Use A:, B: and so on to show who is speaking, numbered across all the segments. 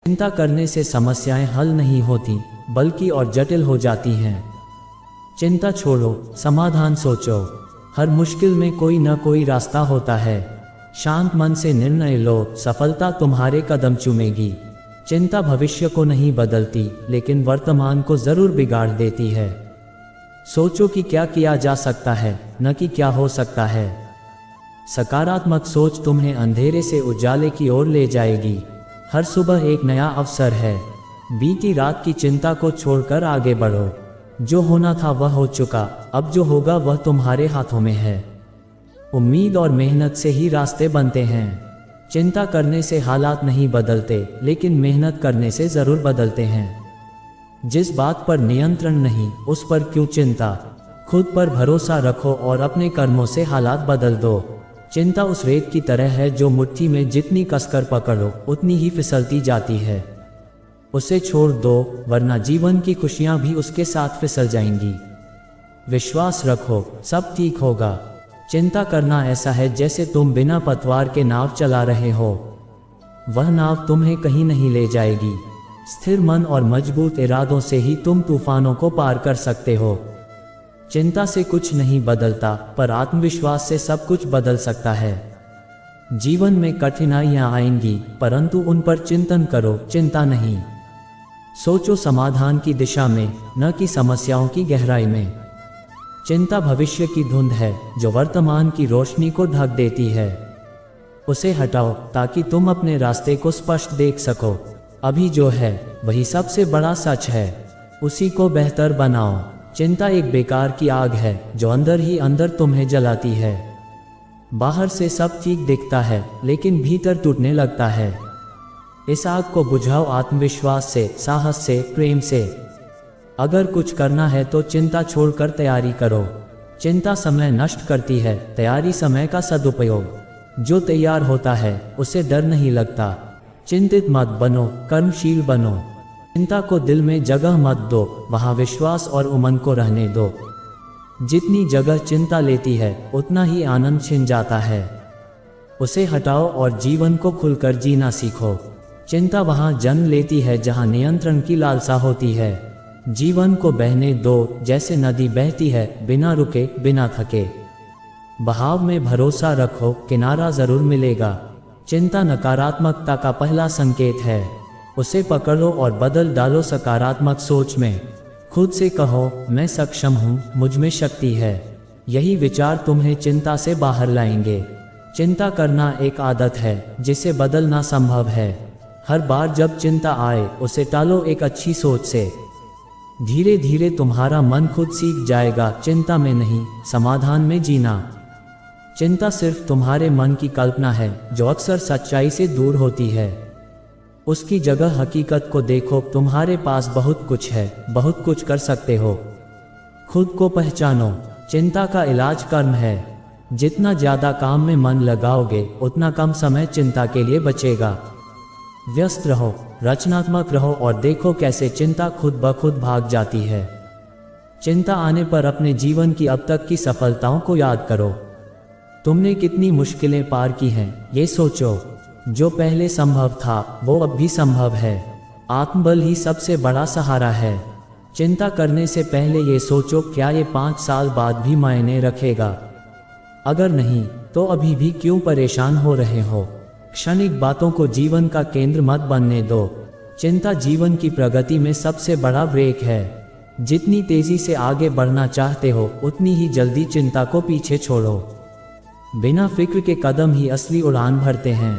A: चिंता करने से समस्याएं हल नहीं होती बल्कि और जटिल हो जाती हैं। चिंता छोड़ो, समाधान सोचो। हर मुश्किल में कोई न कोई रास्ता होता है। शांत मन से निर्णय लो, सफलता तुम्हारे कदम चूमेगी। चिंता भविष्य को नहीं बदलती लेकिन वर्तमान को जरूर बिगाड़ देती है। सोचो कि क्या किया जा सकता है, न कि क्या हो सकता है। सकारात्मक सोच तुम्हें अंधेरे से उजाले की ओर ले जाएगी। हर सुबह एक नया अवसर है। बीती रात की चिंता को छोड़कर आगे बढ़ो। जो होना था वह हो चुका, अब जो होगा वह तुम्हारे हाथों में है। उम्मीद और मेहनत से ही रास्ते बनते हैं। चिंता करने से हालात नहीं बदलते लेकिन मेहनत करने से जरूर बदलते हैं। जिस बात पर नियंत्रण नहीं उस पर क्यों चिंता। खुद पर भरोसा रखो और अपने कर्मों से हालात बदल दो। चिंता उस रेत की तरह है जो मुट्ठी में जितनी कसकर पकड़ो उतनी ही फिसलती जाती है। उसे छोड़ दो वरना जीवन की खुशियां भी उसके साथ फिसल जाएंगी। विश्वास रखो, सब ठीक होगा। चिंता करना ऐसा है जैसे तुम बिना पतवार के नाव चला रहे हो। वह नाव तुम्हें कहीं नहीं ले जाएगी। स्थिर मन और मजबूत इरादों से ही तुम तूफानों को पार कर सकते हो। चिंता से कुछ नहीं बदलता पर आत्मविश्वास से सब कुछ बदल सकता है। जीवन में कठिनाइयां आएंगी परंतु उन पर चिंतन करो, चिंता नहीं। सोचो समाधान की दिशा में, न कि समस्याओं की गहराई में। चिंता भविष्य की धुंध है जो वर्तमान की रोशनी को ढक देती है। उसे हटाओ ताकि तुम अपने रास्ते को स्पष्ट देख सको। अभी जो है वही सबसे बड़ा सच है, उसी को बेहतर बनाओ। चिंता एक बेकार की आग है जो अंदर ही अंदर तुम्हें जलाती है। बाहर से सब ठीक दिखता है लेकिन भीतर टूटने लगता है। इस आग को बुझाओ आत्मविश्वास से, साहस से, प्रेम से। अगर कुछ करना है तो चिंता छोड़कर तैयारी करो। चिंता समय नष्ट करती है, तैयारी समय का सदुपयोग। जो तैयार होता है उसे डर नहीं लगता। चिंतित मत बनो, कर्मशील बनो। चिंता को दिल में जगह मत दो, वहाँ विश्वास और उमंग को रहने दो। जितनी जगह चिंता लेती है उतना ही आनंद छिन जाता है। उसे हटाओ और जीवन को खुलकर जीना सीखो। चिंता वहाँ जन्म लेती है जहाँ नियंत्रण की लालसा होती है। जीवन को बहने दो जैसे नदी बहती है, बिना रुके, बिना थके। बहाव में भरोसा रखो, किनारा जरूर मिलेगा। चिंता नकारात्मकता का पहला संकेत है। उसे पकड़ो और बदल डालो सकारात्मक सोच में। खुद से कहो, मैं सक्षम हूँ, मुझ में शक्ति है। यही विचार तुम्हें चिंता से बाहर लाएंगे। चिंता करना एक आदत है जिसे बदलना संभव है। हर बार जब चिंता आए उसे टालो एक अच्छी सोच से। धीरे धीरे तुम्हारा मन खुद सीख जाएगा चिंता में नहीं, समाधान में जीना। चिंता सिर्फ तुम्हारे मन की कल्पना है जो अक्सर सच्चाई से दूर होती है। उसकी जगह हकीकत को देखो, तुम्हारे पास बहुत कुछ है, बहुत कुछ कर सकते हो। खुद को पहचानो। चिंता का इलाज कर्म है। जितना ज्यादा काम में मन लगाओगे उतना कम समय चिंता के लिए बचेगा। व्यस्त रहो, रचनात्मक रहो और देखो कैसे चिंता खुद ब खुद भाग जाती है। चिंता आने पर अपने जीवन की अब तक की सफलताओं को याद करो। तुमने कितनी मुश्किलें पार की हैं, ये सोचो। जो पहले संभव था वो अब भी संभव है। आत्मबल ही सबसे बड़ा सहारा है। चिंता करने से पहले ये सोचो, क्या ये 5 साल बाद भी मायने रखेगा? अगर नहीं तो अभी भी क्यों परेशान हो रहे हो? क्षणिक बातों को जीवन का केंद्र मत बनने दो। चिंता जीवन की प्रगति में सबसे बड़ा ब्रेक है। जितनी तेजी से आगे बढ़ना चाहते हो उतनी ही जल्दी चिंता को पीछे छोड़ो। बिना फिक्र के कदम ही असली उड़ान भरते हैं।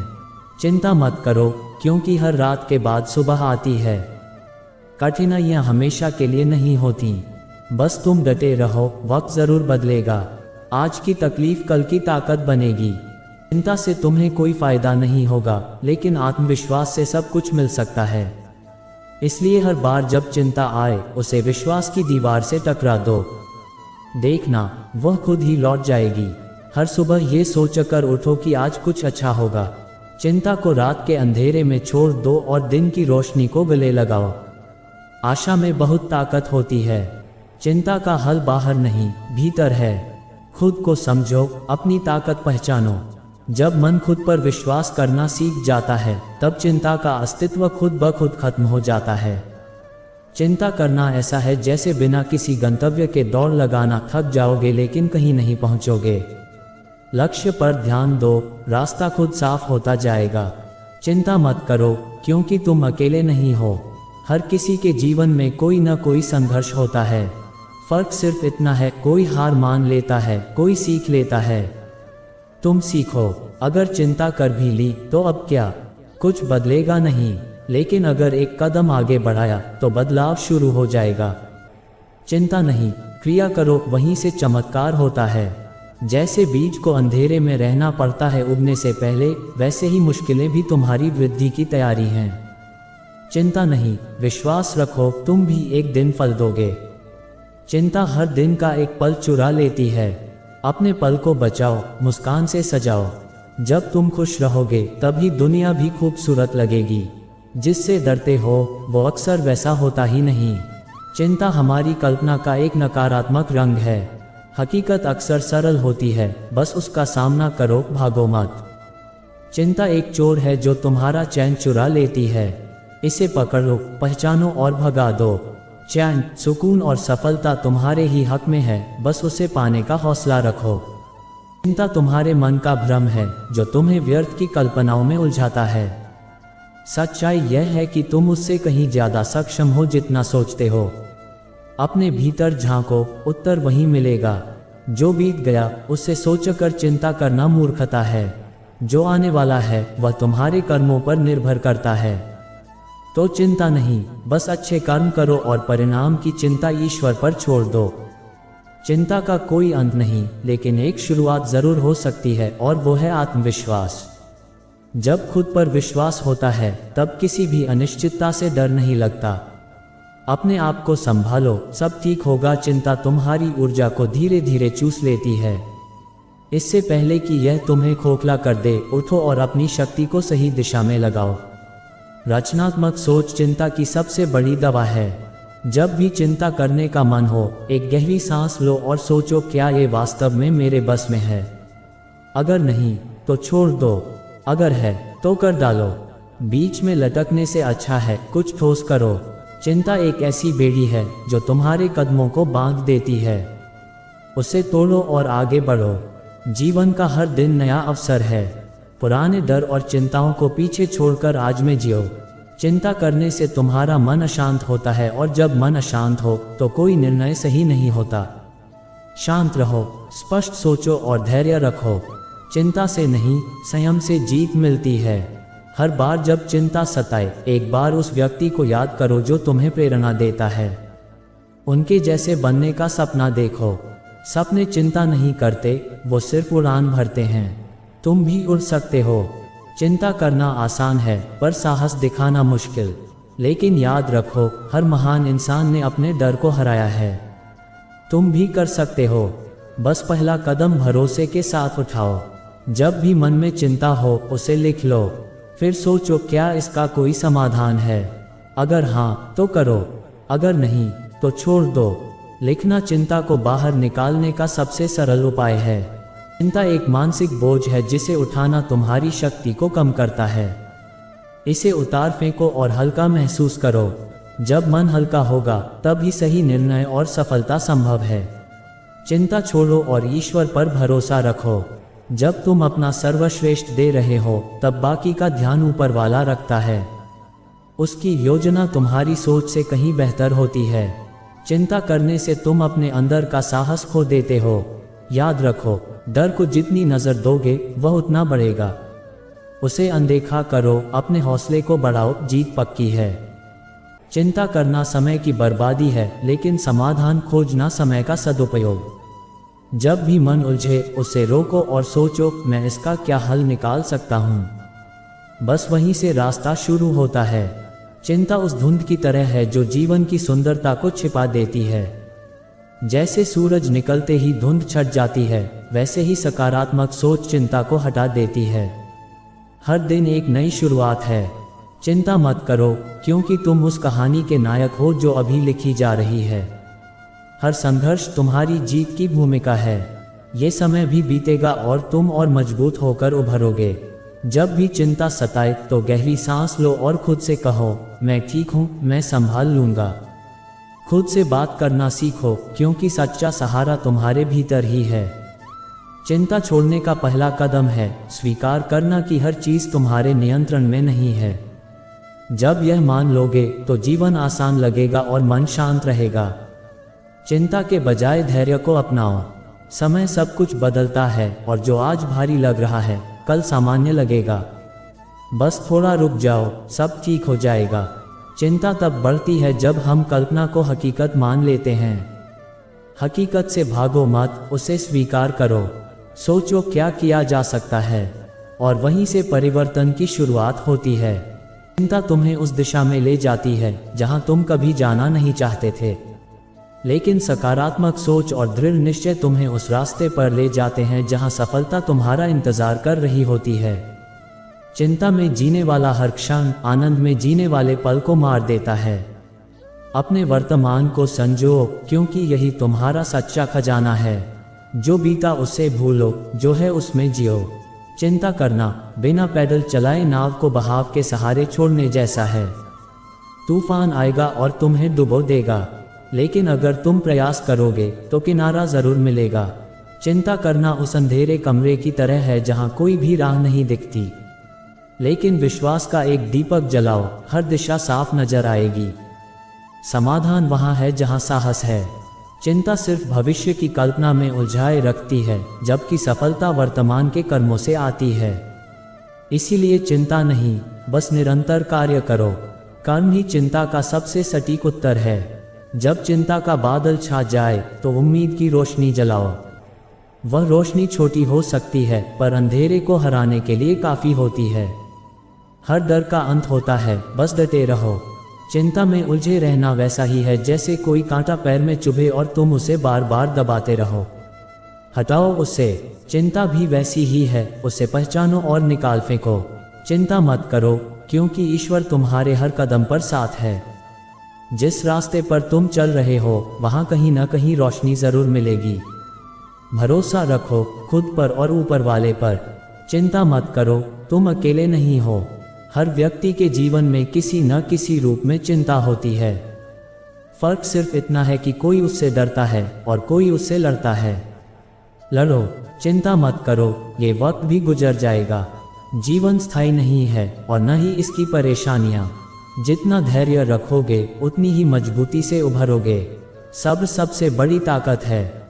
A: चिंता मत करो क्योंकि हर रात के बाद सुबह आती है। कठिनाइयां हमेशा के लिए नहीं होती, बस तुम डटे रहो, वक्त जरूर बदलेगा। आज की तकलीफ कल की ताकत बनेगी। चिंता से तुम्हें कोई फायदा नहीं होगा लेकिन आत्मविश्वास से सब कुछ मिल सकता है। इसलिए हर बार जब चिंता आए उसे विश्वास की दीवार से टकरा दो। देखना वह खुद ही लौट जाएगी। हर सुबह ये सोचकर उठो कि आज कुछ अच्छा होगा। चिंता को रात के अंधेरे में छोड़ दो और दिन की रोशनी को गले लगाओ। आशा में बहुत ताकत होती है। चिंता का हल बाहर नहीं, भीतर है। खुद को समझो, अपनी ताकत पहचानो। जब मन खुद पर विश्वास करना सीख जाता है तब चिंता का अस्तित्व खुद ब खुद खत्म हो जाता है। चिंता करना ऐसा है जैसे बिना किसी गंतव्य के दौड़ लगाना, थक जाओगे लेकिन कहीं नहीं पहुंचोगे। लक्ष्य पर ध्यान दो, रास्ता खुद साफ होता जाएगा। चिंता मत करो क्योंकि तुम अकेले नहीं हो। हर किसी के जीवन में कोई न कोई संघर्ष होता है। फर्क सिर्फ इतना है, कोई हार मान लेता है, कोई सीख लेता है। तुम सीखो। अगर चिंता कर भी ली तो अब क्या, कुछ बदलेगा नहीं, लेकिन अगर एक कदम आगे बढ़ाया तो बदलाव शुरू हो जाएगा। चिंता नहीं, क्रिया करो, वहीं से चमत्कार होता है। जैसे बीज को अंधेरे में रहना पड़ता है उगने से पहले, वैसे ही मुश्किलें भी तुम्हारी वृद्धि की तैयारी हैं। चिंता नहीं, विश्वास रखो, तुम भी एक दिन फल दोगे। चिंता हर दिन का एक पल चुरा लेती है। अपने पल को बचाओ, मुस्कान से सजाओ। जब तुम खुश रहोगे तभी दुनिया भी खूबसूरत लगेगी। जिससे डरते हो वो अक्सर वैसा होता ही नहीं। चिंता हमारी कल्पना का एक नकारात्मक रंग है। हकीकत अक्सर सरल होती है, बस उसका सामना करो, भागो मत। चिंता एक चोर है जो तुम्हारा चैन चुरा लेती है। इसे पकड़ो, पहचानो और भगा दो। चैन, सुकून और सफलता तुम्हारे ही हक में है, बस उसे पाने का हौसला रखो। चिंता तुम्हारे मन का भ्रम है जो तुम्हें व्यर्थ की कल्पनाओं में उलझाता है। सच्चाई यह है कि तुम उससे कहीं ज्यादा सक्षम हो जितना सोचते हो। अपने भीतर झांको, उत्तर वहीं मिलेगा। जो बीत गया उससे सोचकर चिंता करना मूर्खता है। जो आने वाला है वह तुम्हारे कर्मों पर निर्भर करता है। तो चिंता नहीं, बस अच्छे कर्म करो और परिणाम की चिंता ईश्वर पर छोड़ दो। चिंता का कोई अंत नहीं, लेकिन एक शुरुआत जरूर हो सकती है और वो है आत्मविश्वास। जब खुद पर विश्वास होता है तब किसी भी अनिश्चितता से डर नहीं लगता। अपने आप को संभालो, सब ठीक होगा। चिंता तुम्हारी ऊर्जा को धीरे धीरे चूस लेती है। इससे पहले कि यह तुम्हें खोखला कर दे, उठो और अपनी शक्ति को सही दिशा में लगाओ। रचनात्मक सोच चिंता की सबसे बड़ी दवा है। जब भी चिंता करने का मन हो, एक गहरी सांस लो और सोचो, क्या ये वास्तव में मेरे बस में है? अगर नहीं तो छोड़ दो, अगर है तो कर डालो। बीच में लटकने से अच्छा है कुछ ठोस करो। चिंता एक ऐसी बेड़ी है जो तुम्हारे कदमों को बांध देती है। उसे तोड़ो और आगे बढ़ो। जीवन का हर दिन नया अवसर है। पुराने डर और चिंताओं को पीछे छोड़कर आज में जियो। चिंता करने से तुम्हारा मन अशांत होता है और जब मन अशांत हो तो कोई निर्णय सही नहीं होता। शांत रहो, स्पष्ट सोचो और धैर्य रखो। चिंता से नहीं, संयम से जीत मिलती है। हर बार जब चिंता सताए, एक बार उस व्यक्ति को याद करो जो तुम्हें प्रेरणा देता है। उनके जैसे बनने का सपना देखो। सपने चिंता नहीं करते, वो सिर्फ उड़ान भरते हैं। तुम भी उड़ सकते हो। चिंता करना आसान है पर साहस दिखाना मुश्किल। लेकिन याद रखो, हर महान इंसान ने अपने डर को हराया है। तुम भी कर सकते हो। बस पहला कदम भरोसे के साथ उठाओ। जब भी मन में चिंता हो उसे लिख लो, फिर सोचो क्या इसका कोई समाधान है। अगर हाँ तो करो, अगर नहीं तो छोड़ दो। लिखना चिंता को बाहर निकालने का सबसे सरल उपाय है। चिंता एक मानसिक बोझ है जिसे उठाना तुम्हारी शक्ति को कम करता है। इसे उतार फेंको और हल्का महसूस करो। जब मन हल्का होगा तब ही सही निर्णय और सफलता संभव है। चिंता छोड़ो और ईश्वर पर भरोसा रखो। जब तुम अपना सर्वश्रेष्ठ दे रहे हो तब बाकी का ध्यान ऊपर वाला रखता है। उसकी योजना तुम्हारी सोच से कहीं बेहतर होती है। चिंता करने से तुम अपने अंदर का साहस खो देते हो। याद रखो, डर को जितनी नजर दोगे वह उतना बढ़ेगा। उसे अनदेखा करो, अपने हौसले को बढ़ाओ, जीत पक्की है। चिंता करना समय की बर्बादी है, लेकिन समाधान खोजना समय का सदुपयोग। जब भी मन उलझे उसे रोको और सोचो, मैं इसका क्या हल निकाल सकता हूँ। बस वहीं से रास्ता शुरू होता है। चिंता उस धुंध की तरह है जो जीवन की सुंदरता को छिपा देती है। जैसे सूरज निकलते ही धुंध छट जाती है, वैसे ही सकारात्मक सोच चिंता को हटा देती है। हर दिन एक नई शुरुआत है। चिंता मत करो, क्योंकि तुम उस कहानी के नायक हो जो अभी लिखी जा रही है। हर संघर्ष तुम्हारी जीत की भूमिका है। ये समय भी बीतेगा और तुम और मजबूत होकर उभरोगे। जब भी चिंता सताए तो गहरी सांस लो और खुद से कहो, मैं ठीक हूँ, मैं संभाल लूँगा। खुद से बात करना सीखो, क्योंकि सच्चा सहारा तुम्हारे भीतर ही है। चिंता छोड़ने का पहला कदम है स्वीकार करना कि हर चीज़ तुम्हारे नियंत्रण में नहीं है। जब यह मान लोगे तो जीवन आसान लगेगा और मन शांत रहेगा। चिंता के बजाय धैर्य को अपनाओ। समय सब कुछ बदलता है और जो आज भारी लग रहा है कल सामान्य लगेगा। बस थोड़ा रुक जाओ, सब ठीक हो जाएगा। चिंता तब बढ़ती है जब हम कल्पना को हकीकत मान लेते हैं। हकीकत से भागो मत, उसे स्वीकार करो। सोचो क्या किया जा सकता है और वहीं से परिवर्तन की शुरुआत होती है। चिंता तुम्हें उस दिशा में ले जाती है जहां तुम कभी जाना नहीं चाहते थे, लेकिन सकारात्मक सोच और दृढ़ निश्चय तुम्हें उस रास्ते पर ले जाते हैं जहां सफलता तुम्हारा इंतजार कर रही होती है। चिंता में जीने वाला हर क्षण आनंद में जीने वाले पल को मार देता है। अपने वर्तमान को संजो, क्योंकि यही तुम्हारा सच्चा खजाना है। जो बीता उससे भूलो, जो है उसमें जियो। चिंता करना बिना पैदल चलाए नाव को बहाव के सहारे छोड़ने जैसा है। तूफान आएगा और तुम्हें डुबो देगा, लेकिन अगर तुम प्रयास करोगे तो किनारा जरूर मिलेगा। चिंता करना उस अंधेरे कमरे की तरह है जहां कोई भी राह नहीं दिखती, लेकिन विश्वास का एक दीपक जलाओ, हर दिशा साफ नजर आएगी। समाधान वहां है जहां साहस है। चिंता सिर्फ भविष्य की कल्पना में उलझाए रखती है, जबकि सफलता वर्तमान के कर्मों से आती है। इसीलिए चिंता नहीं, बस निरंतर कार्य करो। कर्म ही चिंता का सबसे सटीक उत्तर है। जब चिंता का बादल छा जाए तो उम्मीद की रोशनी जलाओ। वह रोशनी छोटी हो सकती है, पर अंधेरे को हराने के लिए काफ़ी होती है। हर डर का अंत होता है, बस डटे रहो। चिंता में उलझे रहना वैसा ही है जैसे कोई कांटा पैर में चुभे और तुम उसे बार बार दबाते रहो। हटाओ उसे। चिंता भी वैसी ही है, उसे पहचानो और निकाल फेंको। चिंता मत करो, क्योंकि ईश्वर तुम्हारे हर कदम पर साथ है। जिस रास्ते पर तुम चल रहे हो वहां कहीं ना कहीं रोशनी जरूर मिलेगी। भरोसा रखो खुद पर और ऊपर वाले पर। चिंता मत करो, तुम अकेले नहीं हो। हर व्यक्ति के जीवन में किसी न किसी रूप में चिंता होती है। फर्क सिर्फ इतना है कि कोई उससे डरता है और कोई उससे लड़ता है। लड़ो, चिंता मत करो, ये वक्त भी गुजर जाएगा। जीवन स्थायी नहीं है और न ही इसकी परेशानियां। जितना धैर्य रखोगे उतनी ही मजबूती से उभरोगे। सब्र सबसे बड़ी ताकत है।